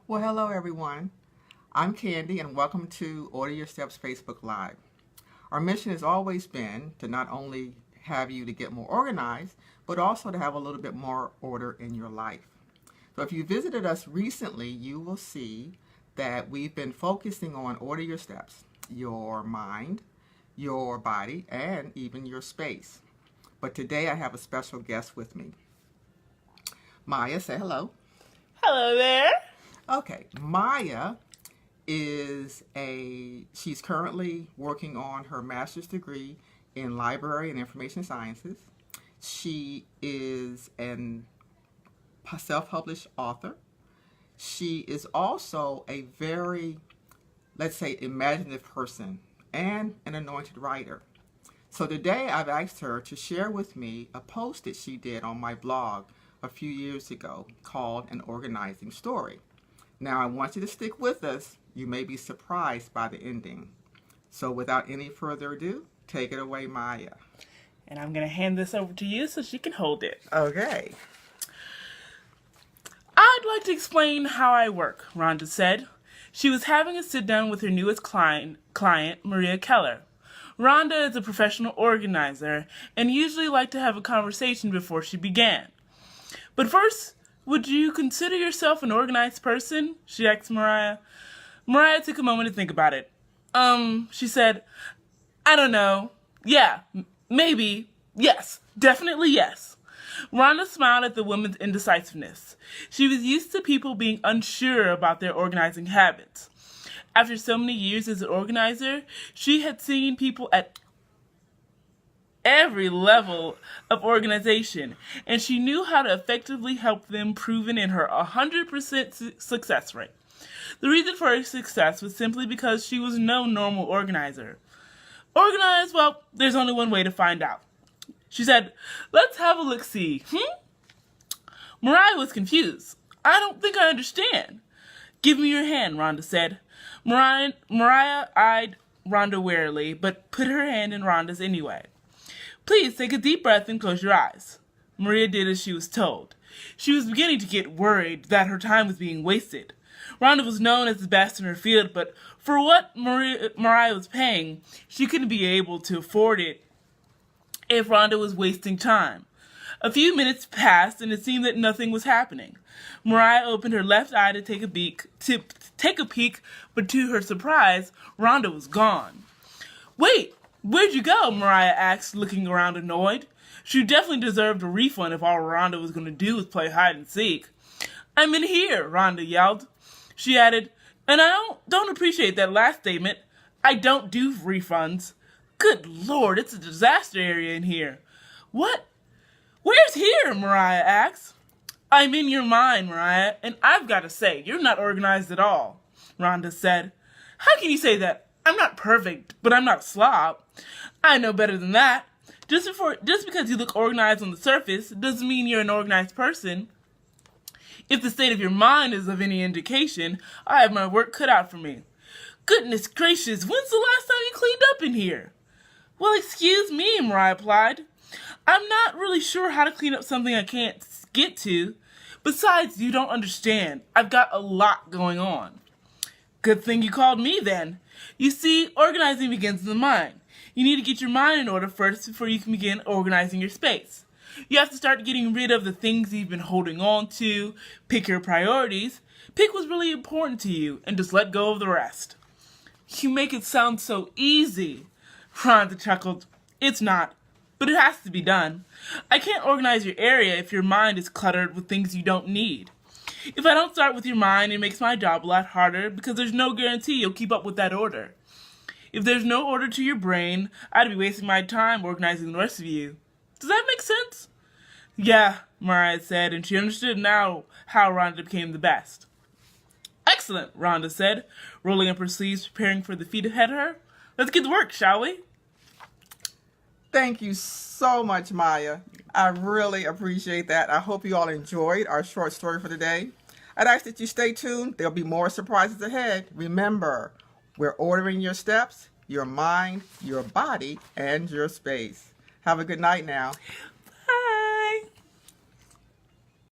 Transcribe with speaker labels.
Speaker 1: Well, hello everyone. I'm Candy and welcome to Order Your Steps Facebook Live. Our mission has always been to not only have you to get more organized, but also to have a little bit more order in your life. So if you visited us recently, you will see that we've been focusing on order your steps, your mind, your body, and even your space. But today I have a special guest with me. Maya, say hello.
Speaker 2: Hello there.
Speaker 1: Okay, Maya she's currently working on her master's degree in library and information sciences. She is a self-published author. She is also a very, let's say, imaginative person and an anointed writer. So today I've asked her to share with me a post that she did on my blog a few years ago called An Organizing Story. Now I want you to stick with us. You may be surprised by the ending. So without any further ado, take it away, Maya.
Speaker 2: And I'm going to hand this over to you so she can hold it.
Speaker 1: Okay.
Speaker 2: I'd like to explain how I work, Rhonda said. She was having a sit-down with her newest client, Mariah Keller. Rhonda is a professional organizer and usually liked to have a conversation before she began. But first, would you consider yourself an organized person? She asked Mariah. Mariah took a moment to think about it. She said, I don't know. Yeah, maybe. Yes, definitely yes. Rhonda smiled at the woman's indecisiveness. She was used to people being unsure about their organizing habits. After so many years as an organizer, she had seen people at every level of organization, and she knew how to effectively help them, proven in her 100% success rate. The reason for her success was simply because she was no normal organizer. Organized? Well, there's only one way to find out. She said, let's have a look-see. Mariah was confused. I don't think I understand. Give me your hand, Rhonda said. Mariah eyed Rhonda warily, but put her hand in Rhonda's anyway. Please take a deep breath and close your eyes. Maria did as she was told. She was beginning to get worried that her time was being wasted. Rhonda was known as the best in her field, but for what Mariah was paying, she couldn't be able to afford it if Rhonda was wasting time. A few minutes passed, and it seemed that nothing was happening. Mariah opened her left eye to take a peek, but to her surprise, Rhonda was gone. Wait! Where'd you go? Mariah asked, looking around annoyed. She definitely deserved a refund if all Rhonda was going to do was play hide and seek. I'm in here, Rhonda yelled. She added, and I don't appreciate that last statement. I don't do refunds. Good Lord, it's a disaster area in here. What? Where's here? Mariah asked. I'm in your mind, Mariah, and I've got to say, you're not organized at all, Rhonda said. How can you say that? I'm not perfect, but I'm not a slob. I know better than that. Just because you look organized on the surface doesn't mean you're an organized person. If the state of your mind is of any indication, I have my work cut out for me. Goodness gracious, when's the last time you cleaned up in here? Well, excuse me, Mariah replied. I'm not really sure how to clean up something I can't get to. Besides, you don't understand. I've got a lot going on. Good thing you called me then. You see, organizing begins in the mind. You need to get your mind in order first before you can begin organizing your space. You have to start getting rid of the things you've been holding on to, pick your priorities, pick what's really important to you, and just let go of the rest. You make it sound so easy, Rhonda chuckled. It's not, but it has to be done. I can't organize your area if your mind is cluttered with things you don't need. If I don't start with your mind, it makes my job a lot harder because there's no guarantee you'll keep up with that order. If there's no order to your brain, I'd be wasting my time organizing the rest of you. Does that make sense? Yeah, Mariah said, and she understood now how Rhonda became the best. Excellent, Rhonda said, rolling up her sleeves, preparing for the feat ahead of her. Let's get to work, shall we?
Speaker 1: Thank you so much, Maya. I really appreciate that. I hope you all enjoyed our short story for today. I'd ask that you stay tuned. There'll be more surprises ahead. Remember, we're ordering your steps, your mind, your body, and your space. Have a good night now.